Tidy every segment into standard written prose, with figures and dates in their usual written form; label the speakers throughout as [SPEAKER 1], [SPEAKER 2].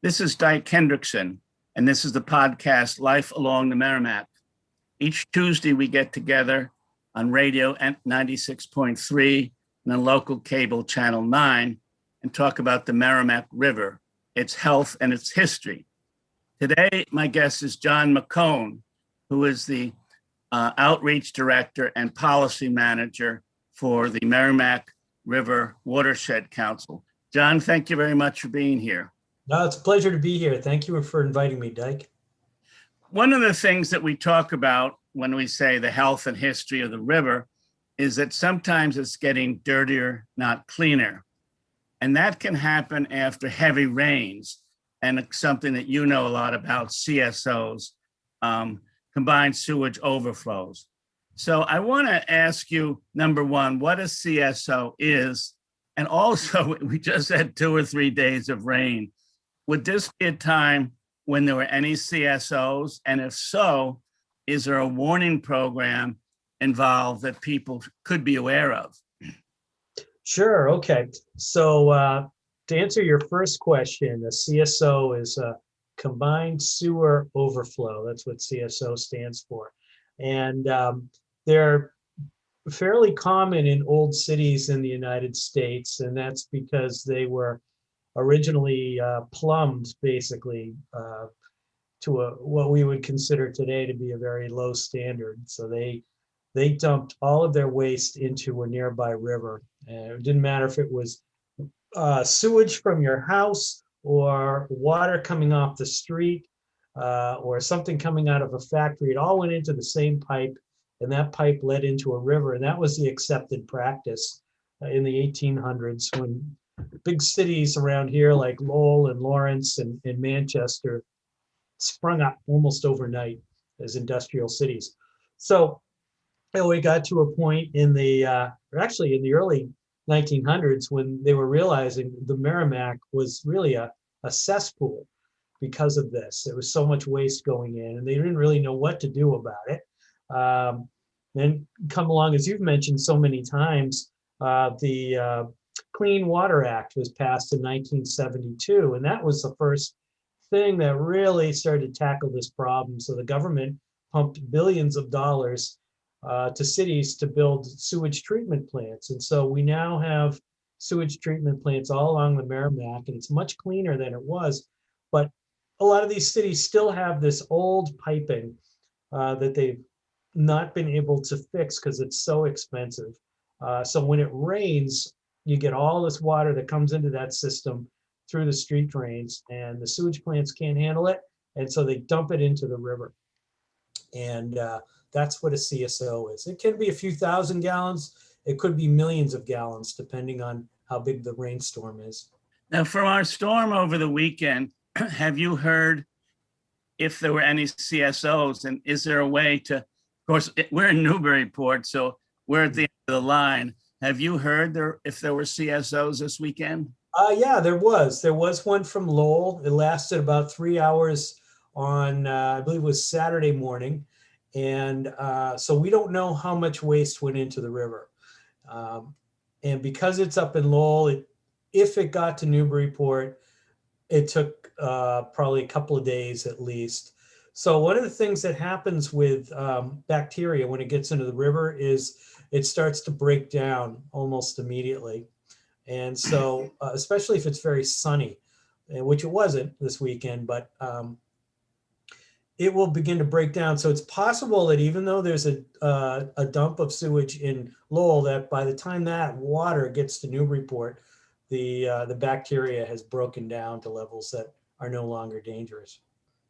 [SPEAKER 1] This is Dyke Henderson, and this is the podcast Life Along the Merrimack. Each Tuesday, we get together on radio at 96.3 and on local cable channel 9 and talk about the Merrimack River, its health and its history. Today, my guest is John Macone, who is the Outreach Director and Policy Manager for the Merrimack River Watershed Council. John, thank you very much for being here.
[SPEAKER 2] No, it's a pleasure to be here. Thank you for inviting me, Dyke.
[SPEAKER 1] One of the things that we talk about when we say the health and history of the river is that sometimes it's getting dirtier, not cleaner. And that can happen after heavy rains. And it's something that you know a lot about, CSOs, combined sewage overflows. So I want to ask you, number one, what a CSO is. And also, we just had 2 or 3 days of rain. Would this be a time when there were any CSOs? And if so, is there a warning program involved that people could be aware of?
[SPEAKER 2] Sure. Okay. So to answer your first question, a CSO is a combined sewer overflow. That's what CSO stands for. And they're fairly common in old cities in the United States. And that's because they were originally plumbed basically to what we would consider today to be a very low standard. So they dumped all of their waste into a nearby river. And it didn't matter if it was sewage from your house or water coming off the street or something coming out of a factory. It all went into the same pipe, and that pipe led into a river. And that was the accepted practice in the 1800s when big cities around here like Lowell and Lawrence and Manchester sprung up almost overnight as industrial cities. So we got to a point in the early 1900s when they were realizing the Merrimack was really a cesspool because of this. There was so much waste going in, and they didn't really know what to do about it. Then come along, as you've mentioned so many times, the Clean Water Act was passed in 1972, and that was the first thing that really started to tackle this problem. So the government pumped billions of dollars to cities to build sewage treatment plants. And so we now have sewage treatment plants all along the Merrimack, and it's much cleaner than it was. But a lot of these cities still have this old piping that they've not been able to fix because it's so expensive. So when it rains, you get all this water that comes into that system through the street drains, and the sewage plants can't handle it. And so they dump it into the river. And that's what a CSO is. It can be a few thousand gallons. It could be millions of gallons, depending on how big the rainstorm is.
[SPEAKER 1] Now, from our storm over the weekend, have you heard if there were any CSOs? And is there a way to, of course, we're in Newburyport, so we're at the end of the line. Have you heard if there were CSOs this weekend?
[SPEAKER 2] Yeah, there was. There was one from Lowell. It lasted about 3 hours on, I believe it was Saturday morning. And so we don't know how much waste went into the river. And because it's up in Lowell, if it got to Newburyport, it took probably a couple of days at least. So one of the things that happens with bacteria when it gets into the river is it starts to break down almost immediately. And so, especially if it's very sunny, which it wasn't this weekend, but it will begin to break down. So it's possible that even though there's a dump of sewage in Lowell, that by the time that water gets to Newburyport, the bacteria has broken down to levels that are no longer dangerous.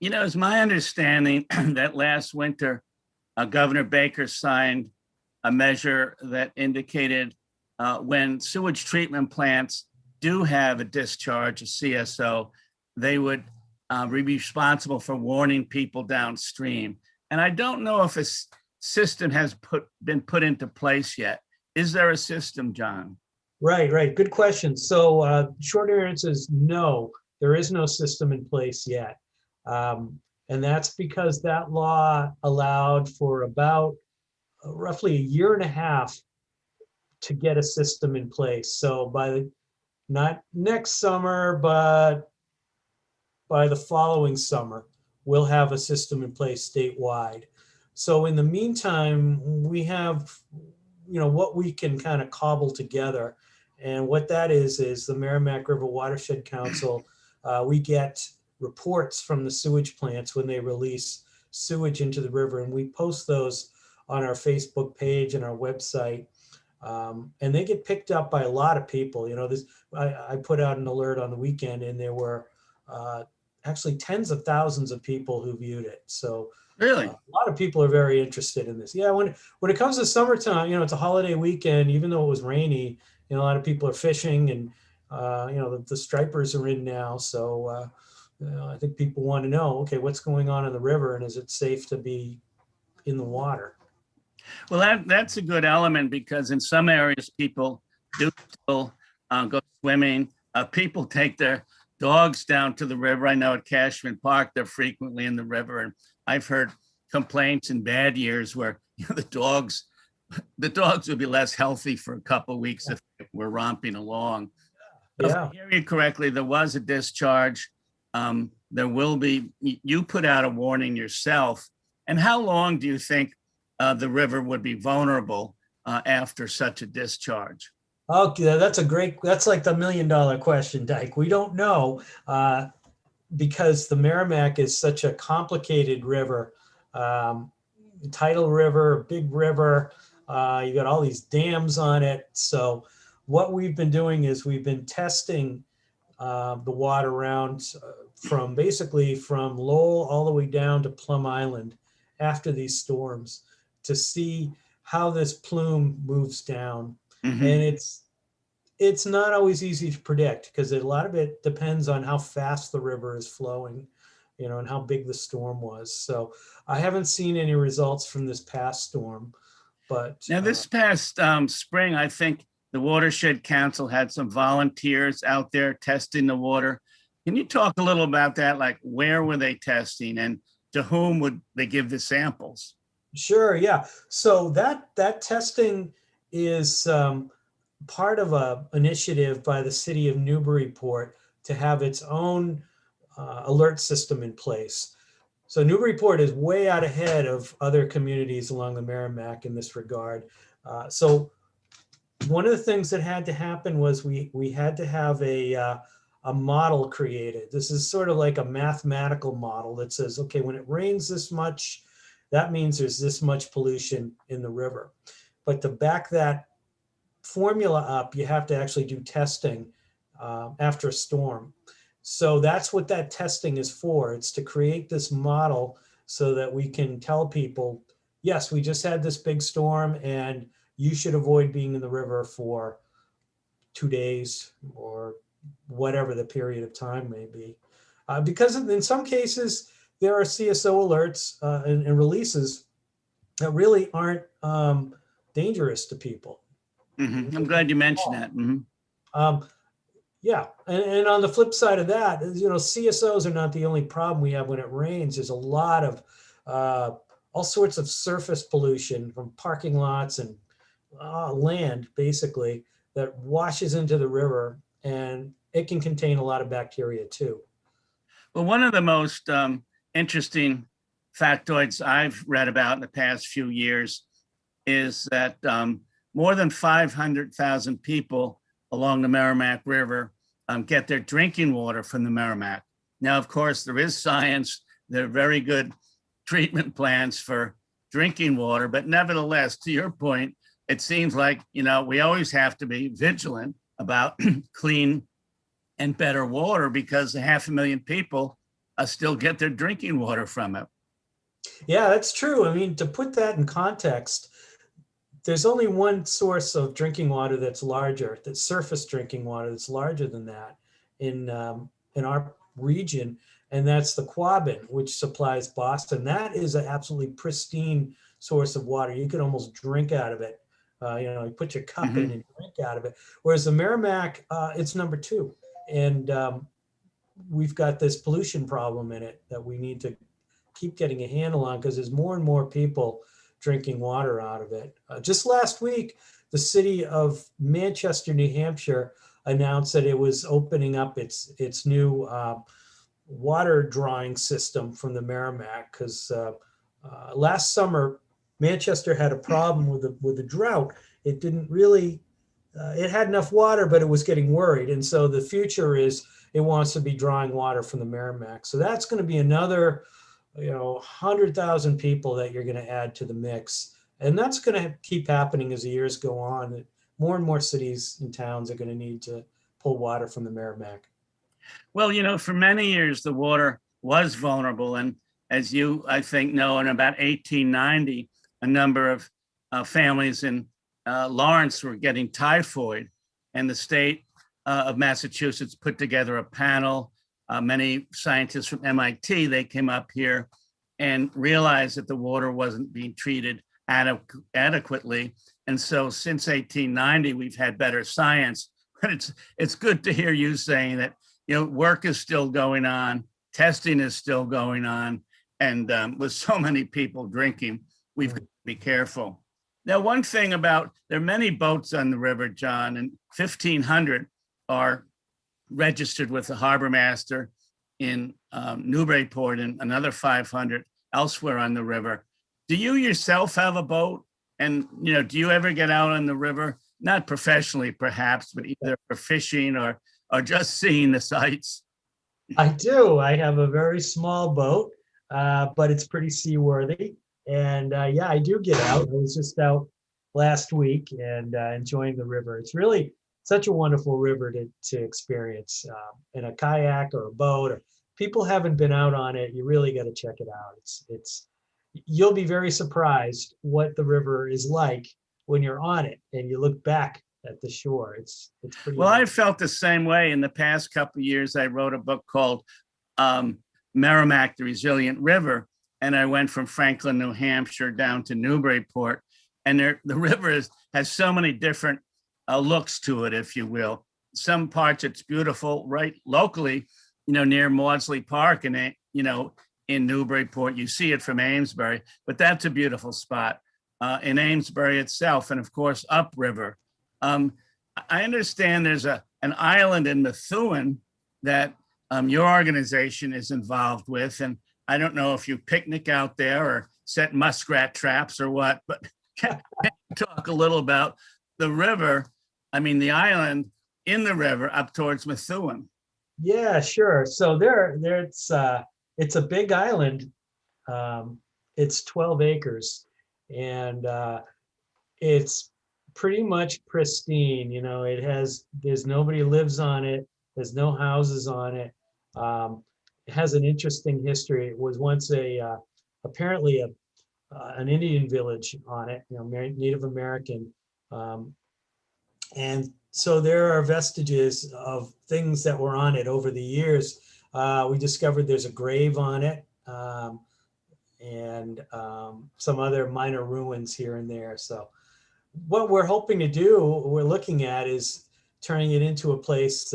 [SPEAKER 1] You know, it's my understanding that last winter, Governor Baker signed a measure that indicated when sewage treatment plants do have a discharge, a CSO, they would be responsible for warning people downstream. And I don't know if a system has been put into place yet. Is there a system, John?
[SPEAKER 2] Right. Good question. So short answer is no, there is no system in place yet. And that's because that law allowed for about roughly a year and a half to get a system in place. So by not next summer, but by the following summer, we'll have a system in place statewide. So in the meantime, we have, what we can kind of cobble together. And what that is the Merrimack River Watershed Council. We get reports from the sewage plants when they release sewage into the river, and we post those on our Facebook page and our website. And they get picked up by a lot of people. I put out an alert on the weekend, and there were actually tens of thousands of people who viewed it. So
[SPEAKER 1] Really?
[SPEAKER 2] a lot of people are very interested in this. Yeah, when it comes to summertime, it's a holiday weekend. Even though it was rainy, a lot of people are fishing, and the stripers are in now. So I think people want to know, okay, what's going on in the river, and is it safe to be in the water?
[SPEAKER 1] Well, that's a good element, because in some areas people do still go swimming. People take their dogs down to the river. I know at Cashman Park, they're frequently in the river, and I've heard complaints in bad years where the dogs would be less healthy for a couple of weeks if we're romping along. So if I hear you correctly, there was a discharge. There will be. You put out a warning yourself. And how long do you think the river would be vulnerable after such a discharge?
[SPEAKER 2] Okay, that's like the $1 million question, Dyke. We don't know because the Merrimack is such a complicated river. Tidal river, big river, you got all these dams on it. So what we've been doing is we've been testing the water around from Lowell all the way down to Plum Island after these storms to see how this plume moves down.
[SPEAKER 1] Mm-hmm.
[SPEAKER 2] And it's not always easy to predict because a lot of it depends on how fast the river is flowing, and how big the storm was. So I haven't seen any results from this past storm, but
[SPEAKER 1] now this past spring, I think the Watershed Council had some volunteers out there testing the water. Can you talk a little about that? Like, where were they testing, and to whom would they give the samples?
[SPEAKER 2] Sure, yeah. So that testing is part of a initiative by the city of Newburyport to have its own alert system in place. So Newburyport is way out ahead of other communities along the Merrimack in this regard. So one of the things that had to happen was we had to have a model created. This is sort of like a mathematical model that says, okay, when it rains this much, that means there's this much pollution in the river. But to back that formula up, you have to actually do testing after a storm. So that's what that testing is for. It's to create this model so that we can tell people, yes, we just had this big storm and you should avoid being in the river for 2 days or whatever the period of time may be. Because in some cases, there are CSO alerts and releases that really aren't dangerous to people.
[SPEAKER 1] Mm-hmm. I'm glad you mentioned that. Mm-hmm.
[SPEAKER 2] Yeah, and on the flip side of that, CSOs are not the only problem we have when it rains. There's a lot of all sorts of surface pollution from parking lots and land, basically, that washes into the river, and it can contain a lot of bacteria too.
[SPEAKER 1] Well, one of the most interesting factoids I've read about in the past few years is that more than 500,000 people along the Merrimack River get their drinking water from the Merrimack. Now, of course, there is science. There are very good treatment plans for drinking water, but nevertheless, to your point, it seems like, we always have to be vigilant about clean and better water because 500,000 people still get their drinking water from it.
[SPEAKER 2] Yeah, that's true. I mean, to put that in context, there's only one source of drinking water that's larger, that's surface drinking water that's larger than that in our region, and that's the Quabbin, which supplies Boston. That is an absolutely pristine source of water. You can almost drink out of it. You put your cup in and drink out of it. Whereas the Merrimack, it's number 2. And we've got this pollution problem in it that we need to keep getting a handle on because there's more and more people drinking water out of it. Just last week, the city of Manchester, New Hampshire announced that it was opening up its new water drawing system from the Merrimack, because last summer Manchester had a problem with the drought. It didn't really, it had enough water, but it was getting worried. And so the future is it wants to be drawing water from the Merrimack. So that's going to be another, 100,000 people that you're going to add to the mix. And that's going to keep happening as the years go on. More and more cities and towns are going to need to pull water from the Merrimack.
[SPEAKER 1] Well, for many years, the water was vulnerable. And as you, I think, know, in about 1890, a number of families in Lawrence were getting typhoid. And the state of Massachusetts put together a panel. Many scientists from MIT, they came up here and realized that the water wasn't being treated adequately. And so since 1890, we've had better science. But it's good to hear you saying that work is still going on, testing is still going on, and with so many people drinking, we've got to be careful. Now, one thing about, there are many boats on the river, John, and 1,500 are registered with the harbor master in Newburyport and another 500 elsewhere on the river. Do you yourself have a boat? And, do you ever get out on the river? Not professionally, perhaps, but either for fishing or just seeing the sights?
[SPEAKER 2] I do. I have a very small boat, but it's pretty seaworthy. And yeah, I do get out. I was just out last week and enjoying the river. It's really such a wonderful river to experience in a kayak or a boat. Or people haven't been out on it. You really got to check it out. You'll be very surprised what the river is like when you're on it and you look back at the shore. It's pretty.
[SPEAKER 1] Well, I felt the same way. In the past couple of years, I wrote a book called Merrimack, the Resilient River. And I went from Franklin, New Hampshire down to Newburyport. And the river has so many different looks to it, if you will. Some parts it's beautiful right locally, near Maudsley Park and, in Newburyport. You see it from Amesbury, but that's a beautiful spot in Amesbury itself. And of course, upriver. I understand there's an island in Methuen that your organization is involved with. And I don't know if you picnic out there or set muskrat traps or what, but can you talk a little about the river? I mean, the island in the river up towards Methuen.
[SPEAKER 2] Yeah, sure. So it's a big island. It's 12 acres and it's pretty much pristine. There's nobody lives on it. There's no houses on it. It has an interesting history. It was once apparently an Indian village on it, Native American. And so there are vestiges of things that were on it over the years. We discovered there's a grave on it and some other minor ruins here and there. So what we're hoping to do, we're looking at, is turning it into a place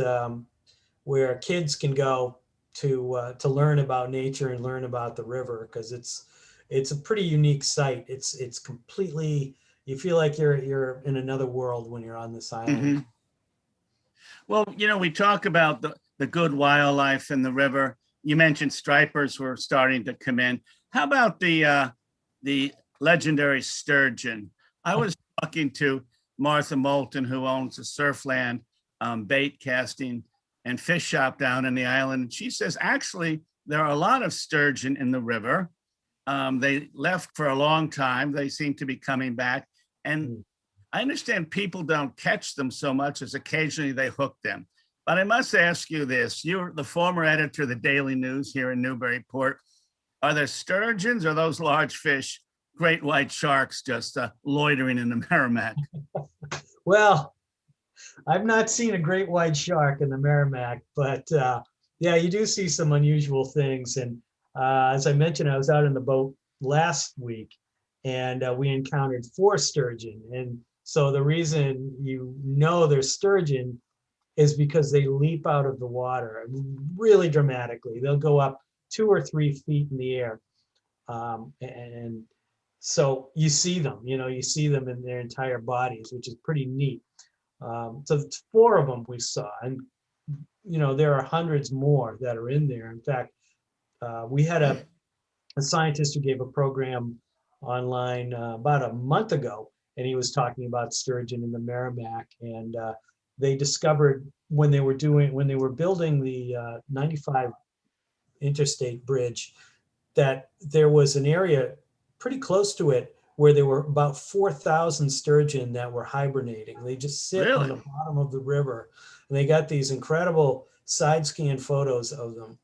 [SPEAKER 2] where kids can go to learn about nature and learn about the river, because it's a pretty unique site. It's completely, you feel like you're in another world when you're on this island.
[SPEAKER 1] Mm-hmm. Well, we talk about the good wildlife in the river. You mentioned stripers were starting to come in. How about the legendary sturgeon? I was talking to Martha Moulton, who owns a Surfland bait casting and fish shop down in the island. And she says, actually, there are a lot of sturgeon in the river. They left for a long time. They seem to be coming back. And I understand people don't catch them so much as occasionally they hook them. But I must ask you this. You're the former editor of the Daily News here in Newburyport. Are there sturgeons or those large fish, great white sharks, just loitering in the Merrimack?
[SPEAKER 2] Well, I've not seen a great white shark in the Merrimack, but yeah, you do see some unusual things. And as I mentioned, I was out in the boat last week and we encountered 4 sturgeon. And so the reason there's sturgeon is because they leap out of the water really dramatically. They'll go up 2 or 3 feet in the air. And so you see them in their entire bodies, which is pretty neat. So 4 of them we saw, and there are hundreds more that are in there. In fact, we had a scientist who gave a program online about a month ago, and he was talking about sturgeon in the Merrimack. And they discovered when they were building the 95 interstate bridge, that there was an area pretty close to it where there were about 4,000 sturgeon that were hibernating. They just sit on the
[SPEAKER 1] Really?
[SPEAKER 2] bottom of the river, and they got these incredible side scan photos of them,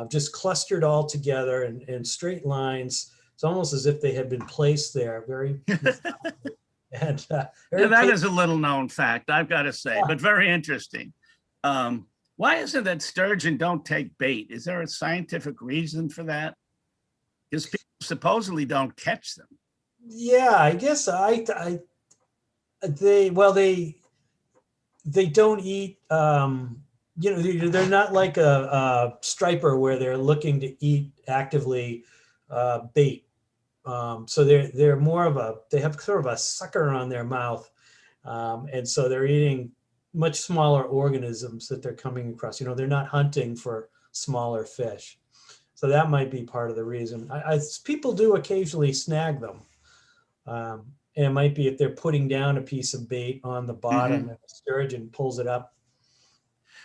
[SPEAKER 2] just clustered all together in straight lines. It's almost as if they had been placed there, very and
[SPEAKER 1] Yeah,
[SPEAKER 2] very
[SPEAKER 1] that is
[SPEAKER 2] patient.
[SPEAKER 1] a little known fact, I've got to say, but very interesting. Why is it that sturgeon don't take bait? Is there a scientific reason for that? Because people supposedly don't catch them.
[SPEAKER 2] Yeah, I guess they well they don't eat. They're not like a striper where they're looking to eat actively bait. So they're more of they have sort of a sucker on their mouth, and so they're eating much smaller organisms that they're coming across. They're not hunting for smaller fish, so that might be part of the reason. People do occasionally snag them, and it might be if they're putting down a piece of bait on the bottom
[SPEAKER 1] Mhm.
[SPEAKER 2] and the sturgeon pulls it up.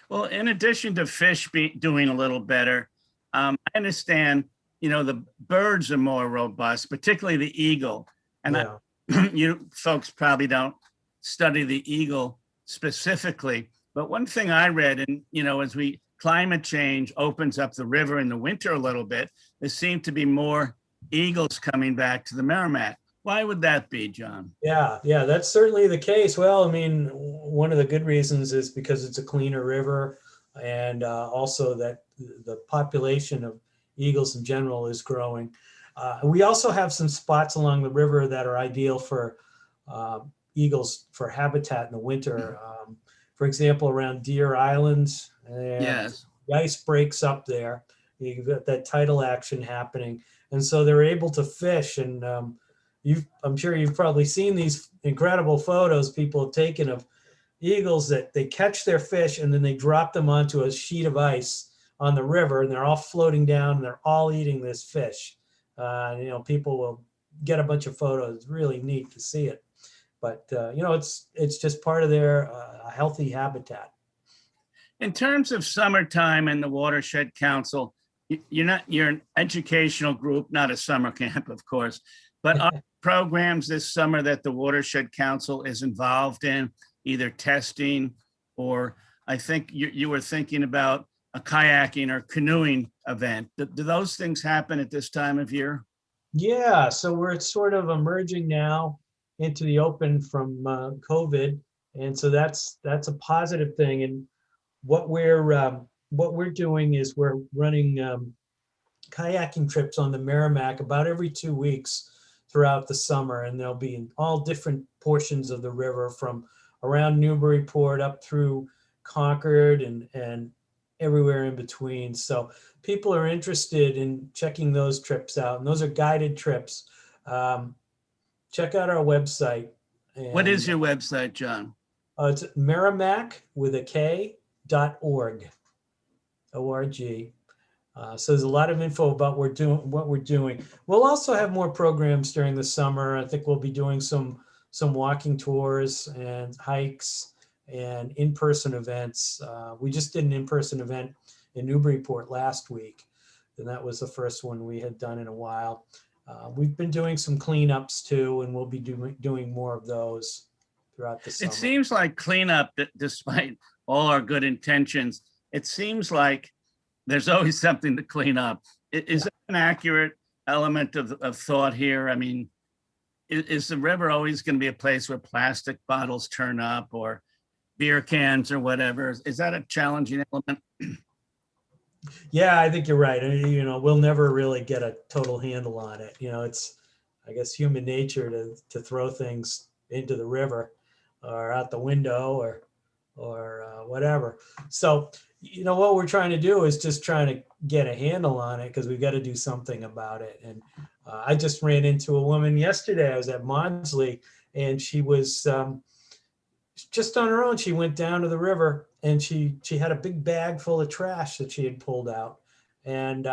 [SPEAKER 1] Well, in addition to doing a little better, I understand, the birds are more robust, particularly the eagle. And
[SPEAKER 2] Yeah.
[SPEAKER 1] you folks probably don't study the eagle specifically, but one thing I read, and, as climate change opens up the river in the winter a little bit, there seem to be more eagles coming back to the Merrimack. Why would that be, John?
[SPEAKER 2] Yeah, that's certainly the case. Well, I mean, one of the good reasons is because it's a cleaner river, and also that the population of eagles in general is growing. We also have some spots along the river that are ideal for uh, eagles for habitat in the winter. For example, around Deer Island, and
[SPEAKER 1] Yes.
[SPEAKER 2] the ice breaks up there. You've got that tidal action happening, and so they're able to fish. And I'm sure you've probably seen these incredible photos people have taken of eagles that they catch their fish and then they drop them onto a sheet of ice on the river, and they're all floating down and they're all eating this fish. People will get a bunch of photos. It's really neat to see it, but it's just part of their healthy habitat.
[SPEAKER 1] In terms of summertime and the Watershed Council, you're an educational group, not a summer camp, of course, but are programs this summer that the Watershed Council is involved in, either testing or I think you were thinking about a kayaking or canoeing event. Do those things happen at this time of year?
[SPEAKER 2] Yeah, so we're sort of emerging now into the open from COVID, and so that's a positive thing. And what we're doing is we're running kayaking trips on the Merrimack about every 2 weeks throughout the summer, and they'll be in all different portions of the river from around Newburyport up through Concord and everywhere in between. So people are interested in checking those trips out, and those are guided trips. Um, Check out our website,
[SPEAKER 1] What is
[SPEAKER 2] and
[SPEAKER 1] your website, John?
[SPEAKER 2] it's Merrimack with a K.org. O-R-G. So there's a lot of info about what we're doing. We'll also have more programs during the summer. I think we'll be doing some walking tours and hikes and in-person events. We just did an in-person event in Newburyport last week, and that was the first one we had done in a while. We've been doing some cleanups too, and we'll be doing more of those throughout the
[SPEAKER 1] It
[SPEAKER 2] summer.
[SPEAKER 1] seems like cleanup, despite all our good intentions, it seems like there's always something to clean up. Is that an accurate element of thought here? I mean, is the river always going to be a place where plastic bottles turn up or beer cans or whatever? Is that a challenging element?
[SPEAKER 2] Yeah, I think you're right. I mean, we'll never really get a total handle on it. It's, I guess, human nature to throw things into the river or out the window or whatever. So, what we're trying to do is just trying to get a handle on it because we've got to do something about it. And I just ran into a woman yesterday. I was at Maudsley, and she just on her own, she went down to the river and she had a big bag full of trash that she had pulled out. And,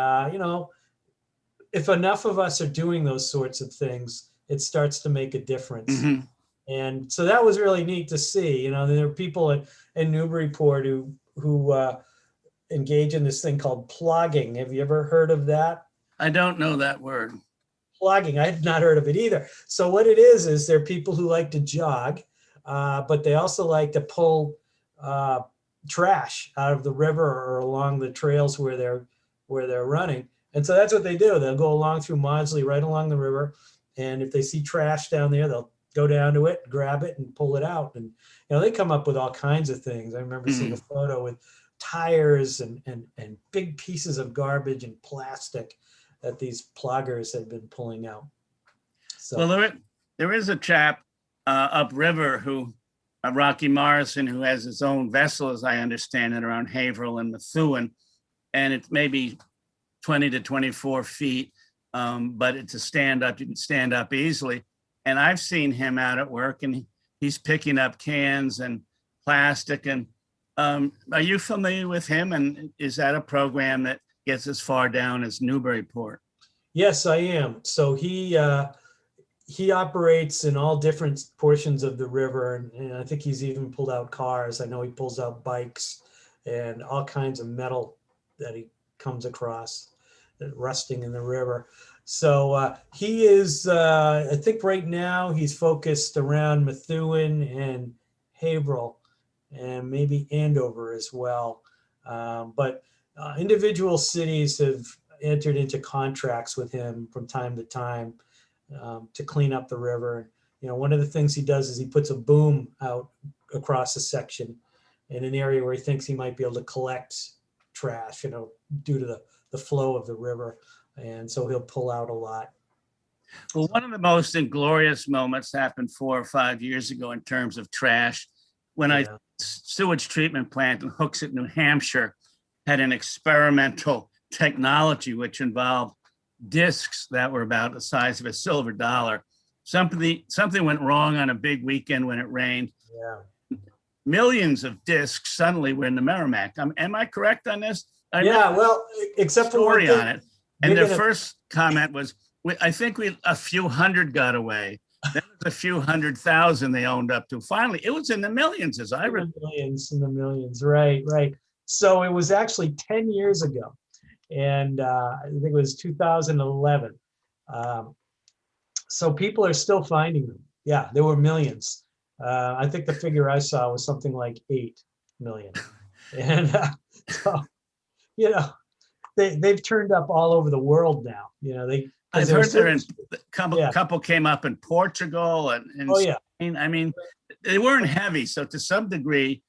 [SPEAKER 2] if enough of us are doing those sorts of things, it starts to make a difference.
[SPEAKER 1] Mhm.
[SPEAKER 2] And so that was really neat to see. There are people in Newburyport who engage in this thing called plogging. Have you ever heard of that?
[SPEAKER 1] I don't know that word.
[SPEAKER 2] Plogging. I had not heard of it either. So what it is there are people who like to jog, but they also like to pull trash out of the river or along the trails where they're running. And so that's what they do. They'll go along through Maudsley, right along the river, and if they see trash down there, they'll go down to it, grab it, and pull it out. And they come up with all kinds of things. I remember seeing a photo with tires and big pieces of garbage and plastic that these ploggers had been pulling out. So,
[SPEAKER 1] Well, there is a chap upriver Rocky Morrison, who has his own vessel, as I understand it, around Haverhill and Methuen, and it's maybe 20 to 24 feet, but it's a stand-up. You can stand up easily. And I've seen him out at work, and he's picking up cans and plastic. And are you familiar with him? And is that a program that gets as far down as Newburyport?
[SPEAKER 2] yes, I am. So he operates in all different portions of the river, and I think he's even pulled out cars. I know he pulls out bikes and all kinds of metal that he comes across rusting in the river. So he is, I think right now he's focused around Methuen and Haverhill and maybe Andover as well. But individual cities have entered into contracts with him from time to time to clean up the river. One of the things he does is he puts a boom out across a section in an area where he thinks he might be able to collect trash, due to the flow of the river. And so he'll pull out a lot.
[SPEAKER 1] Well, one of the most inglorious moments happened 4 or 5 years ago in terms of trash, when a sewage treatment plant in Hooksett, New Hampshire, had an experimental technology which involved discs that were about the size of a silver dollar. Something went wrong on a big weekend when it rained.
[SPEAKER 2] Yeah.
[SPEAKER 1] Millions of discs suddenly were in the Merrimack. Am I correct on this?
[SPEAKER 2] Well, except for
[SPEAKER 1] story
[SPEAKER 2] one
[SPEAKER 1] on it. And their first comment was, I think a few hundred got away. Then it was a few 100,000 they owned up to. Finally, it was in the millions, as I remember.
[SPEAKER 2] In the millions. Right. So it was actually 10 years ago. And I think it was 2011. So people are still finding them. Yeah, there were millions. I think the figure I saw was something like 8 million. And so, they've turned up all over the world now.
[SPEAKER 1] I've heard a couple came up in Portugal and Spain. I mean, they weren't heavy, so to some degree,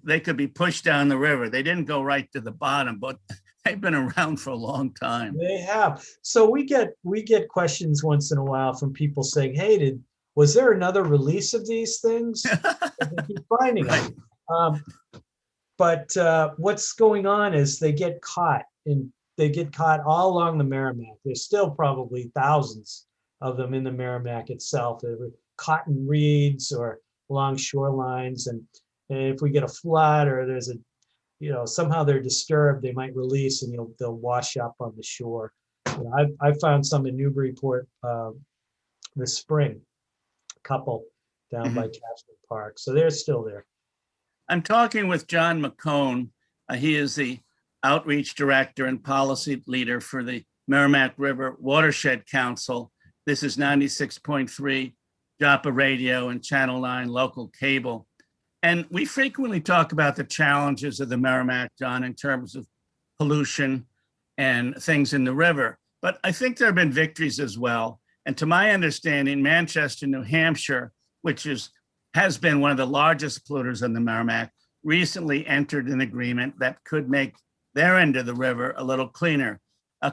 [SPEAKER 1] they could be pushed down the river. They didn't go right to the bottom, but they've been around for a long time.
[SPEAKER 2] They have. So we get questions once in a while from people saying, "Hey, was there another release of these things?" They keep finding them. But what's going on is they get caught all along the Merrimack. There's still probably thousands of them in the Merrimack itself. They're caught in reeds or along shorelines. And if we get a flood or there's somehow they're disturbed, they might release and they'll wash up on the shore. I found some in Newburyport this spring, a couple down by Castle Park. So they're still there.
[SPEAKER 1] I'm talking with John Macone. He is the outreach director and policy leader for the Merrimack River Watershed Council. This is 96.3 Joppa Radio and Channel 9 local cable. And we frequently talk about the challenges of the Merrimack, John, in terms of pollution and things in the river. But I think there have been victories as well. And to my understanding, Manchester, New Hampshire, which has been one of the largest polluters in the Merrimack, recently entered an agreement that could make their end of the river a little cleaner.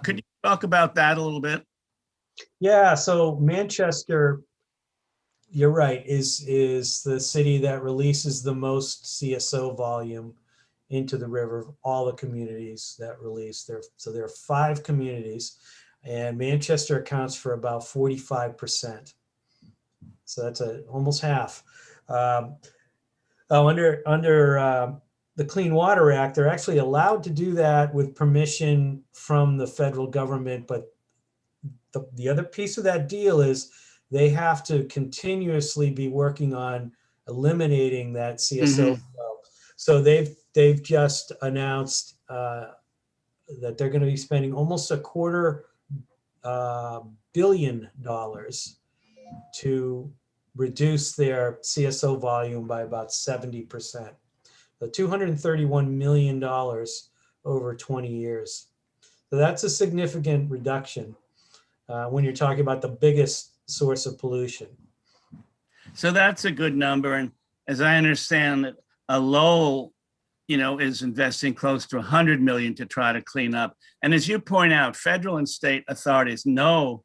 [SPEAKER 1] Could you talk about that a little bit?
[SPEAKER 2] Yeah, so Manchester, you're right, is the city that releases the most CSO volume into the river of all the communities that release there. So there are 5 communities, and Manchester accounts for about 45%. So that's almost half. Oh, under the Clean Water Act, they're actually allowed to do that with permission from the federal government. But the other piece of that deal is they have to continuously be working on eliminating that CSO
[SPEAKER 1] Mhm.
[SPEAKER 2] flow. So they've just announced that they're going to be spending almost $250 million to reduce their CSO volume by about 70%. The $231 million over 20 years. So that's a significant reduction when you're talking about the biggest source of pollution.
[SPEAKER 1] So that's a good number. And as I understand it, Lowell, is investing close to 100 million to try to clean up. And as you point out, federal and state authorities know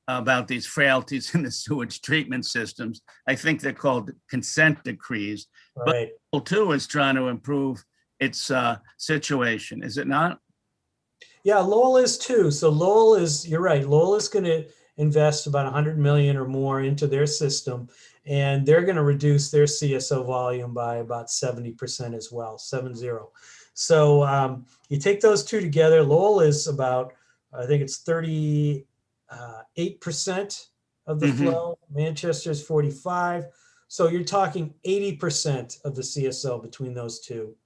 [SPEAKER 1] about these frailties in the sewage treatment systems. I think they're called consent decrees. But
[SPEAKER 2] Right.
[SPEAKER 1] Lowell too is trying to improve its situation, is it not?
[SPEAKER 2] Yeah, Lowell is too. So Lowell is, you're right. Lowell is going to invest about 100 million or more into their system, and they're going to reduce their CSO volume by about 70% as well, 70. So you take those two together. Lowell is about, I think it's 38% of the
[SPEAKER 1] Mhm.
[SPEAKER 2] flow. Manchester's 45. So you're talking 80% of the CSO between those two,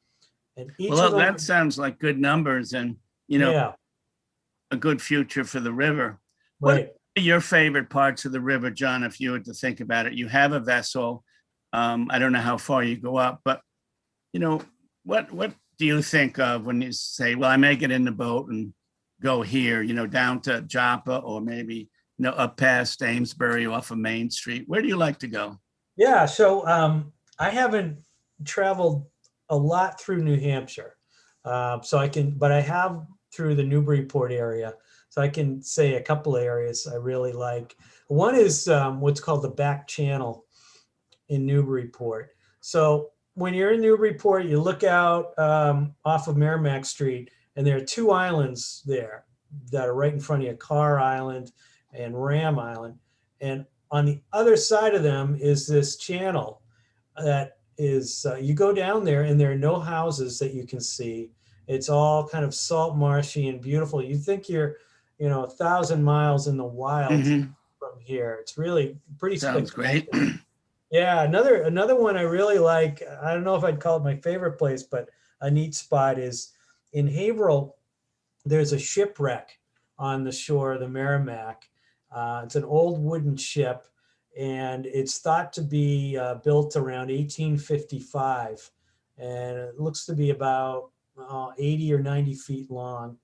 [SPEAKER 2] and each of
[SPEAKER 1] Well,
[SPEAKER 2] them,
[SPEAKER 1] that sounds like good numbers and,
[SPEAKER 2] yeah,
[SPEAKER 1] a good future for the river. What
[SPEAKER 2] right.
[SPEAKER 1] are your favorite parts of the river, John, if you were to think about it? You have a vessel. I don't know how far you go up, but you know, what do you think of when you say, well, I may get in the boat and go here, down to Joppa or maybe, up past Amesbury off of Main Street. Where do you like to go?
[SPEAKER 2] Yeah, so I haven't traveled a lot through New Hampshire, so I can, but I have through the Newburyport area. So I can say a couple of areas I really like. One is what's called the back channel in Newburyport. So when you're in Newburyport, you look out off of Merrimack Street, and there are two islands there that are right in front of you, Carr Island and Ram Island. And on the other side of them is this channel that is, you go down there and there are no houses that you can see. It's all kind of salt marshy and beautiful. You think you're, 1,000 miles in the wild
[SPEAKER 1] Hmm.
[SPEAKER 2] from here. It's really pretty
[SPEAKER 1] Sounds great.
[SPEAKER 2] spectacular. Yeah, another one I really like. I don't know if I'd call it my favorite place, but a neat spot is in Haverhill. There's a shipwreck on the shore of the Merrimack. It's an old wooden ship, and it's thought to be built around 1855, and it looks to be about 80 or 90 feet long.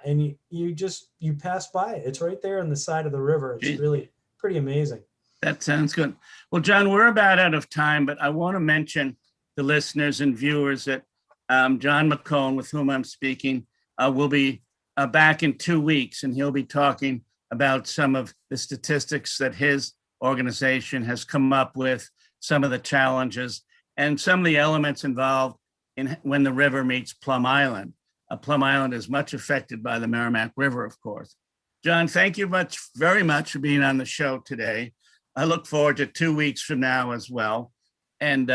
[SPEAKER 2] And you pass by it. It's right there on the side of the river. It's
[SPEAKER 1] Gee,
[SPEAKER 2] really pretty amazing.
[SPEAKER 1] that sounds good. Well, John, we're about out of time, but I want to mention the listeners and viewers that John Macone, with whom I'm speaking, will be back in 2 weeks, and he'll be talking about some of the statistics that his organization has come up with, some of the challenges, and some of the elements involved in when the river meets Plum Island. Plum Island is much affected by the Merrimack River, of course. John, thank you very much for being on the show today. I look forward to 2 weeks from now as well. And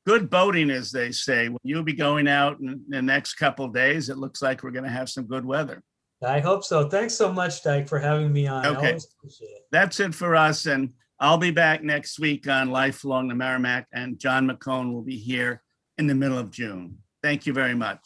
[SPEAKER 1] good boating, as they say. You'll be going out in the next couple of days. It looks like we're going to have some good weather.
[SPEAKER 2] I hope so. Thanks so much, Dyke, for having me on. I
[SPEAKER 1] Okay,
[SPEAKER 2] always appreciate it.
[SPEAKER 1] that's it for us. And I'll be back next week on Life Along the Merrimack, and John Macone will be here in the middle of June. Thank you very much.